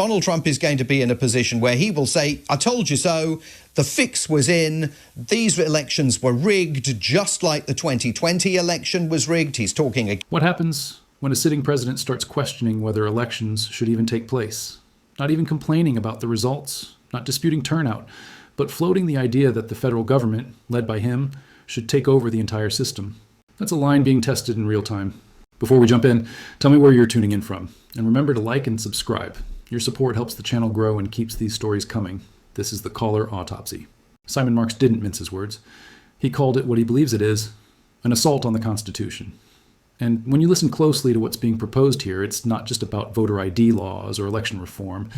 Donald Trump is going to be in a position where he will say, I told you so, the fix was in, these elections were rigged, just like the 2020 election was rigged. He's talking... What happens when a sitting president starts questioning whether elections should even take place? Not even complaining about the results, not disputing turnout, but floating the idea that the federal government, led by him, should take over the entire system. That's a line being tested in real time. Before we jump in, tell me where you're tuning in from. And remember to like and subscribe. Your support helps the channel grow and keeps these stories coming. This is the Caller Autopsy. Simon Marks didn't mince his words. He called it what he believes it is, an assault on the Constitution. And when you listen closely to what's being proposed here, it's not just about voter ID laws or election reform.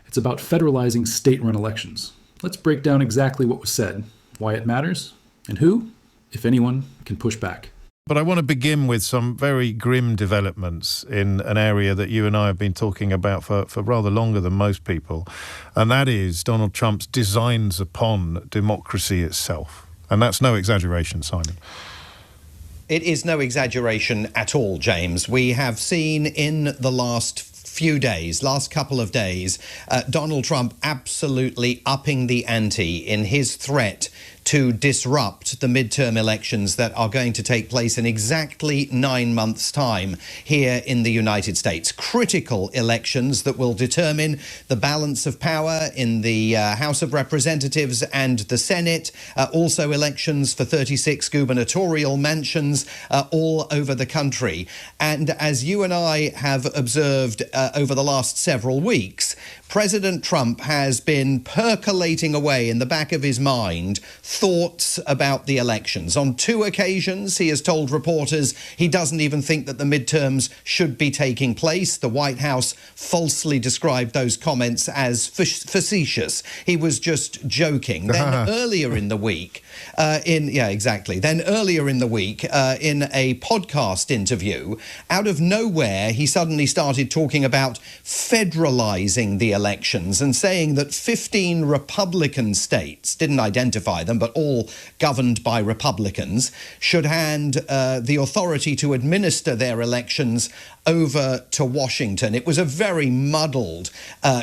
It's about federalizing state-run elections. Let's break down exactly what was said, why it matters, and who, if anyone, can push back. But I want to begin with some very grim developments in an area that you and I have been talking about for rather longer than most people, and that is Donald Trump's designs upon democracy itself. And that's no exaggeration, Simon. It is no exaggeration at all, James. We have seen in the last couple of days, Donald Trump absolutely upping the ante in his threat to disrupt the midterm elections that are going to take place in exactly 9 months' time here in the United States. Critical elections that will determine the balance of power in the House of Representatives and the Senate. Also elections for 36 gubernatorial mansions all over the country. And as you and I have observed over the last several weeks, President Trump has been percolating away in the back of his mind thoughts about the elections. On 2 occasions, he has told reporters he doesn't even think that the midterms should be taking place. The White House falsely described those comments as facetious. He was just joking. Then earlier in the week, in a podcast interview, out of nowhere, he suddenly started talking about federalizing the elections and saying that 15 Republican states, didn't identify them, but all governed by Republicans, should hand the authority to administer their elections over to Washington. It was a very muddled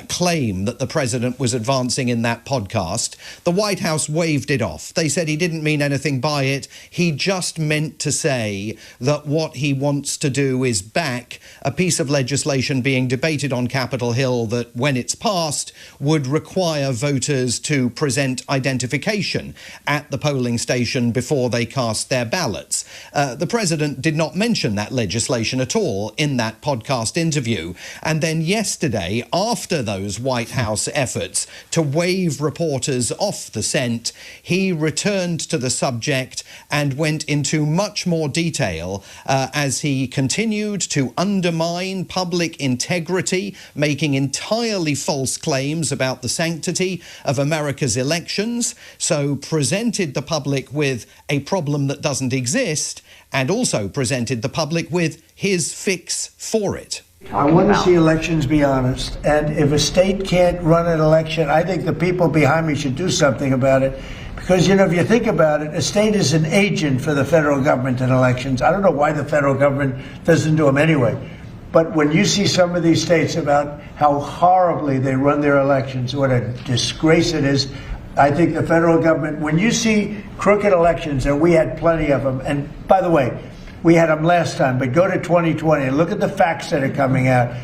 claim that the president was advancing in that podcast. The White House waved it off. They said he didn't mean anything by it. He just meant to say that what he wants to do is back a piece of legislation being debated on Capitol Hill that, when it's passed, would require voters to present identification at the polling station before they cast their ballots. The president did not mention that legislation at all in that podcast interview. And then yesterday, after those White House efforts to wave reporters off the scent, he returned to the subject and went into much more detail as he continued to undermine public integrity, making entirely false claims about the sanctity of America's elections, so presented the public with a problem that doesn't exist, and also presented the public with his fix for it. I want to see elections be honest, and if a state can't run an election, I think the people behind me should do something about it. Because, if you think about it, a state is an agent for the federal government in elections. I don't know why the federal government doesn't do them anyway. But when you see some of these states about how horribly they run their elections, what a disgrace it is, I think the federal government, when you see crooked elections, and we had plenty of them, and by the way, we had them last time, but go to 2020 and look at the facts that are coming out.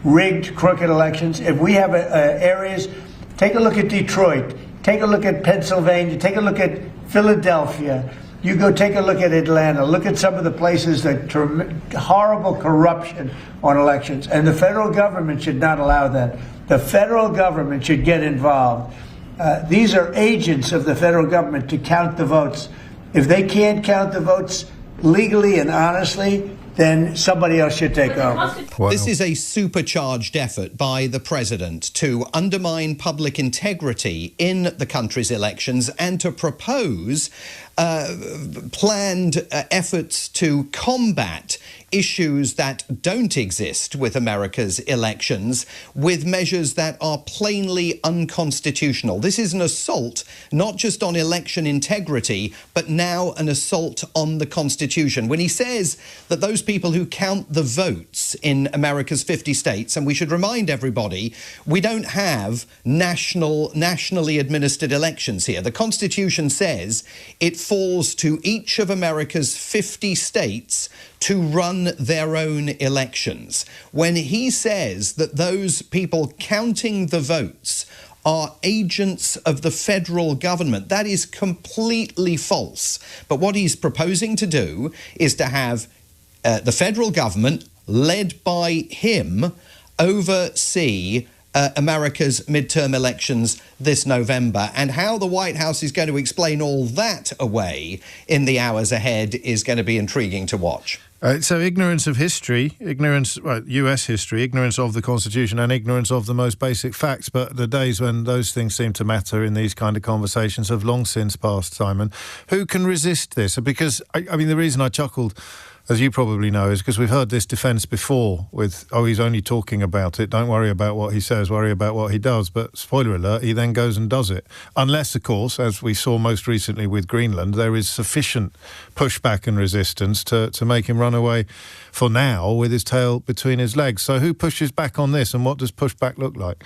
Rigged, crooked elections. If we have areas, take a look at Detroit, take a look at Pennsylvania, take a look at Philadelphia. You go take a look at Atlanta, look at some of the places that horrible corruption on elections. And the federal government should not allow that. The federal government should get involved. These are agents of the federal government to count the votes. If they can't count the votes legally and honestly, then somebody else should take over. Wow. This is a supercharged effort by the president to undermine public integrity in the country's elections and to propose planned efforts to combat issues that don't exist with America's elections with measures that are plainly unconstitutional. This is an assault not just on election integrity, but now an assault on the Constitution. When he says that those people who count the votes in America's 50 states, and we should remind everybody, we don't have nationally administered elections here. The Constitution says it falls to each of America's 50 states to run their own elections. When he says that those people counting the votes are agents of the federal government, that is completely false. But what he's proposing to do is to have the federal government, led by him, oversee America's midterm elections this November. And how the White House is going to explain all that away in the hours ahead is going to be intriguing to watch. So ignorance of history, US history, ignorance of the Constitution and ignorance of the most basic facts. But the days when those things seem to matter in these kind of conversations have long since passed, Simon. Who can resist this? Because, I mean, the reason I chuckled, as you probably know, is because we've heard this defence before with, he's only talking about it, don't worry about what he says, worry about what he does. But spoiler alert, he then goes and does it. Unless, of course, as we saw most recently with Greenland, there is sufficient pushback and resistance to make him run away for now with his tail between his legs. So who pushes back on this, and what does pushback look like?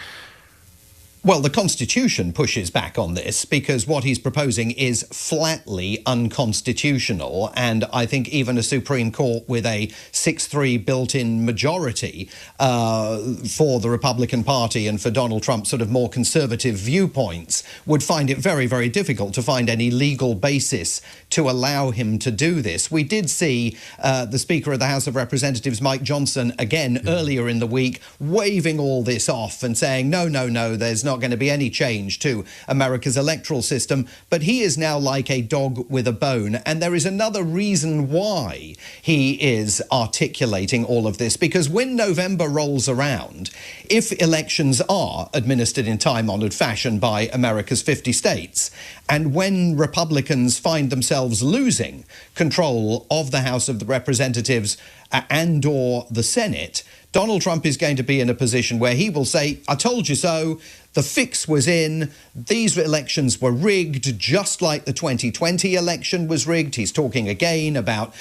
Well, the Constitution pushes back on this because what he's proposing is flatly unconstitutional. And I think even a Supreme Court with a 6-3 built-in majority for the Republican Party and for Donald Trump's sort of more conservative viewpoints would find it very, very difficult to find any legal basis to allow him to do this. We did see the Speaker of the House of Representatives, Mike Johnson, again earlier in the week, waving all this off and saying, no, there's not going to be any change to America's electoral system. But he is now like a dog with a bone. And there is another reason why he is articulating all of this, because when November rolls around, if elections are administered in time-honored fashion by America's 50 states, and when Republicans find themselves losing control of the House of the Representatives and or the Senate, Donald Trump is going to be in a position where he will say, I told you so, the fix was in, these elections were rigged, just like the 2020 election was rigged. He's talking again about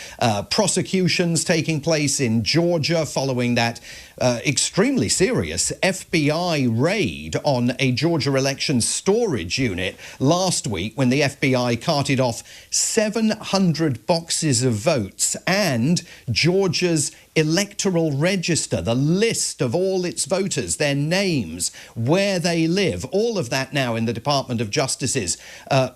prosecutions taking place in Georgia following that extremely serious FBI raid on a Georgia election storage unit last week, when the FBI carted off 700 boxes of votes and Georgia's electoral register, the list of all its voters, their names, where they live, all of that now in the Department of Justice's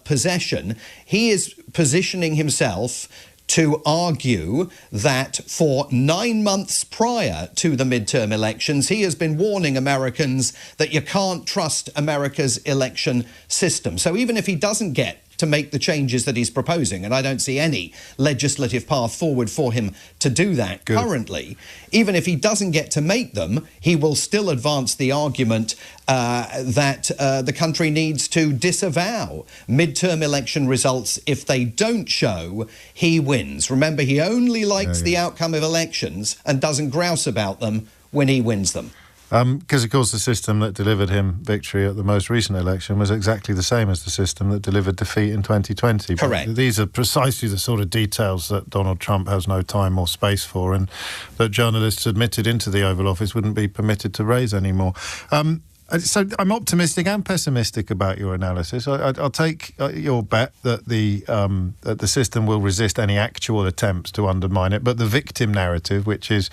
possession. He is positioning himself to argue that for 9 months prior to the midterm elections, he has been warning Americans that you can't trust America's election system. So even if he doesn't get to make the changes that he's proposing, and I don't see any legislative path forward for him to do that currently, even if he doesn't get to make them, he will still advance the argument that the country needs to disavow midterm election results if they don't show he wins. Remember, he only likes the outcome of elections and doesn't grouse about them when he wins them. Because, of course, the system that delivered him victory at the most recent election was exactly the same as the system that delivered defeat in 2020. Correct. But these are precisely the sort of details that Donald Trump has no time or space for, and that journalists admitted into the Oval Office wouldn't be permitted to raise anymore. So I'm optimistic and pessimistic about your analysis. I'll take your bet that the system will resist any actual attempts to undermine it, but the victim narrative, which is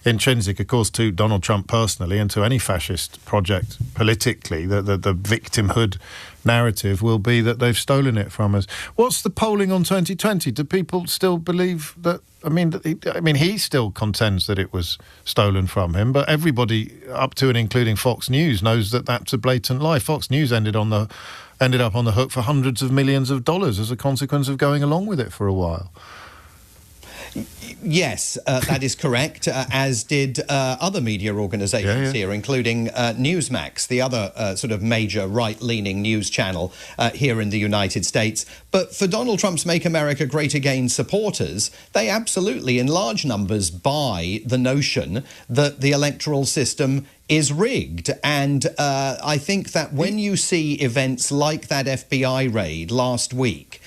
intrinsic, of course, to Donald Trump personally and to any fascist project politically, the victimhood narrative will be that they've stolen it from us. What's the polling on 2020? Do people still believe that? I mean, he still contends that it was stolen from him, but everybody up to and including Fox News knows that that's a blatant lie. Fox News ended up on the hook for hundreds of millions of dollars as a consequence of going along with it for a while. Yes, that is correct, as did other media organizations here, including Newsmax, the other sort of major right-leaning news channel here in the United States. But for Donald Trump's Make America Great Again supporters, they absolutely, in large numbers, buy the notion that the electoral system is rigged. And I think that when you see events like that FBI raid last week,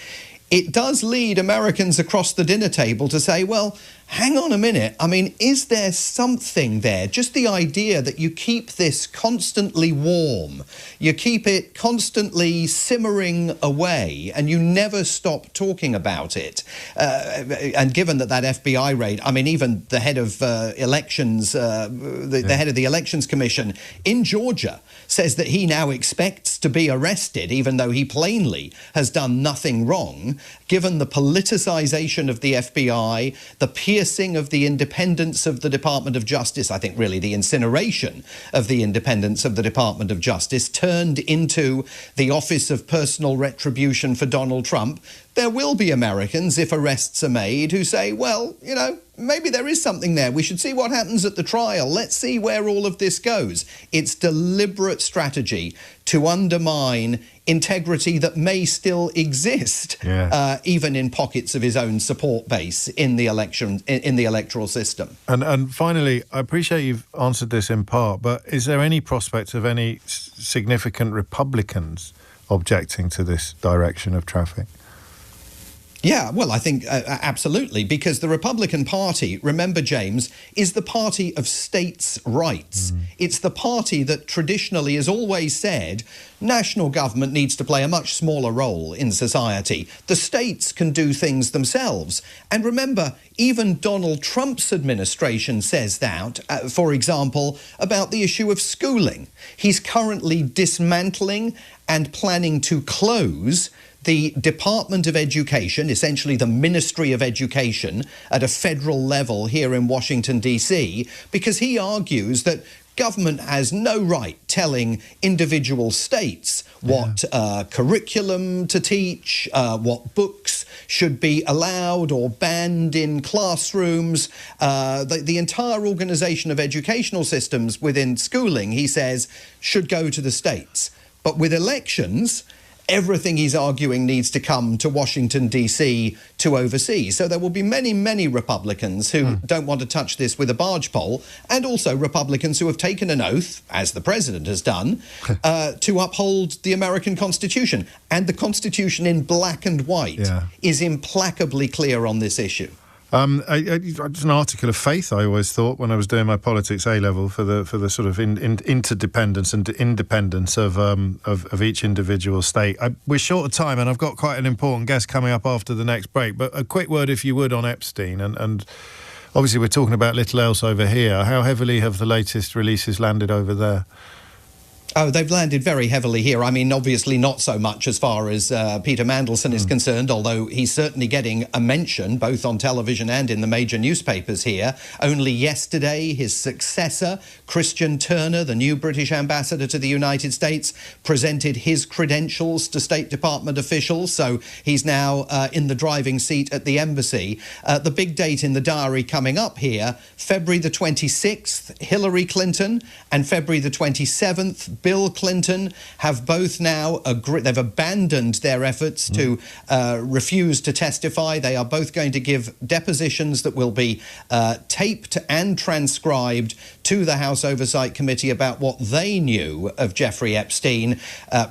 it does lead Americans across the dinner table to say, well, hang on a minute. I mean, is there something there? Just the idea that you keep this constantly warm, you keep it constantly simmering away, and you never stop talking about it. And given that FBI raid, I mean, even the head of elections, the head of the Elections Commission in Georgia says that he now expects to be arrested, even though he plainly has done nothing wrong, given the politicization of the FBI, the piercing of the independence of the Department of Justice, I think really the incineration of the independence of the Department of Justice, turned into the Office of Personal Retribution for Donald Trump. There will be Americans, if arrests are made, who say, well, you know, maybe there is something there. We should see what happens at the trial. Let's see where all of this goes. It's deliberate strategy to undermine integrity that may still exist, even in pockets of his own support base in the election, in the electoral system. And finally, I appreciate you've answered this in part, but is there any prospect of any significant Republicans objecting to this direction of traffic? Yeah, well, I think absolutely, because the Republican Party, remember, James, is the party of states' rights. It's the party that traditionally has always said national government needs to play a much smaller role in society. The states can do things themselves. And remember, even Donald Trump's administration says that, for example, about the issue of schooling. He's currently dismantling and planning to close the Department of Education, essentially the Ministry of Education at a federal level here in Washington, D.C., because he argues that government has no right telling individual states what curriculum to teach, what books should be allowed or banned in classrooms. The entire organization of educational systems within schooling, he says, should go to the states. But with elections, everything he's arguing needs to come to Washington, D.C. to oversee. So there will be many, many Republicans who don't want to touch this with a barge pole, and also Republicans who have taken an oath, as the president has done, to uphold the American Constitution. And the Constitution in black and white is implacably clear on this issue. It's an article of faith, I always thought, when I was doing my politics A-level, for the sort of interdependence and independence of each individual state. We're short of time, and I've got quite an important guest coming up after the next break. But a quick word, if you would, on Epstein. And obviously we're talking about little else over here. How heavily have the latest releases landed over there? Oh, they've landed very heavily here. I mean, obviously not so much as far as Peter Mandelson is concerned, although he's certainly getting a mention both on television and in the major newspapers here. Only yesterday, his successor, Christian Turner, the new British ambassador to the United States, presented his credentials to State Department officials, so he's now in the driving seat at the embassy. The big date in the diary coming up here, February the 26th, Hillary Clinton, and February the 27th, Bill Clinton, have both now they've abandoned their efforts to refuse to testify. They are both going to give depositions that will be taped and transcribed to the House Oversight Committee about what they knew of Jeffrey Epstein.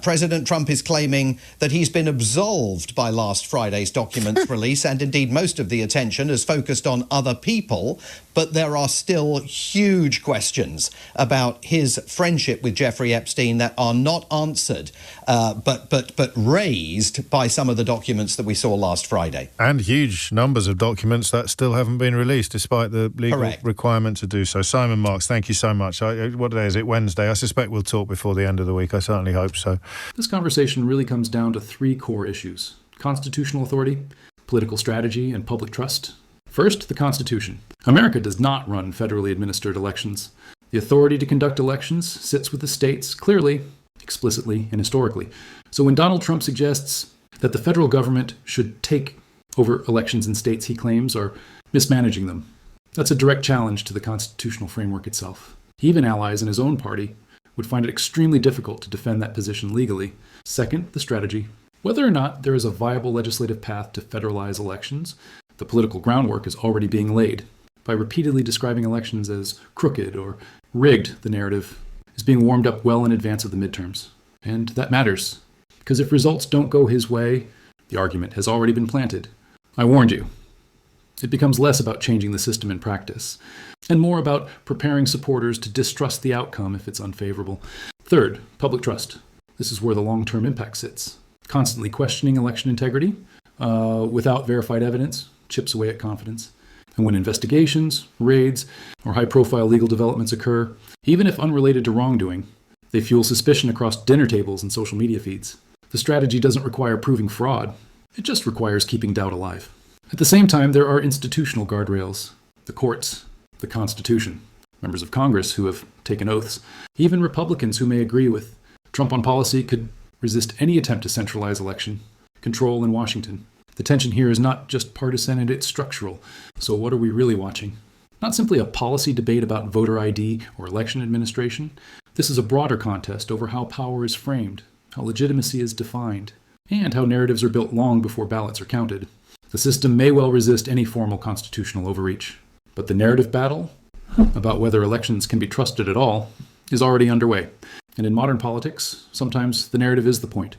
President Trump is claiming that he's been absolved by last Friday's documents release, and indeed most of the attention is focused on other people. But there are still huge questions about his friendship with Jeffrey Epstein that are not answered, but raised by some of the documents that we saw last Friday. And huge numbers of documents that still haven't been released, despite the legal requirement to do so. Simon Marks, thank you so much. What day is it? Wednesday. I suspect we'll talk before the end of the week. I certainly hope so. This conversation really comes down to three core issues: constitutional authority, political strategy, and public trust. First, the Constitution. America does not run federally administered elections. The authority to conduct elections sits with the states, clearly, explicitly, and historically. So when Donald Trump suggests that the federal government should take over elections in states he claims are mismanaging them. That's a direct challenge to the constitutional framework itself. Even allies in his own party would find it extremely difficult to defend that position legally. Second, the strategy. Whether or not there is a viable legislative path to federalize elections, the political groundwork is already being laid. By repeatedly describing elections as crooked or rigged, the narrative is being warmed up well in advance of the midterms. And that matters, because if results don't go his way, the argument has already been planted. I warned you. It becomes less about changing the system in practice, and more about preparing supporters to distrust the outcome if it's unfavorable. Third, public trust. This is where the long-term impact sits. Constantly questioning election integrity without verified evidence chips away at confidence. And when investigations, raids, or high-profile legal developments occur, even if unrelated to wrongdoing, they fuel suspicion across dinner tables and social media feeds. The strategy doesn't require proving fraud. It just requires keeping doubt alive. At the same time, there are institutional guardrails. The courts, the Constitution, members of Congress who have taken oaths, even Republicans who may agree with Trump on policy could resist any attempt to centralize election control in Washington. The tension here is not just partisan, and it's structural. So what are we really watching? Not simply a policy debate about voter ID or election administration. This is a broader contest over how power is framed, how legitimacy is defined, and how narratives are built long before ballots are counted. The system may well resist any formal constitutional overreach, but the narrative battle about whether elections can be trusted at all is already underway. And in modern politics, sometimes the narrative is the point.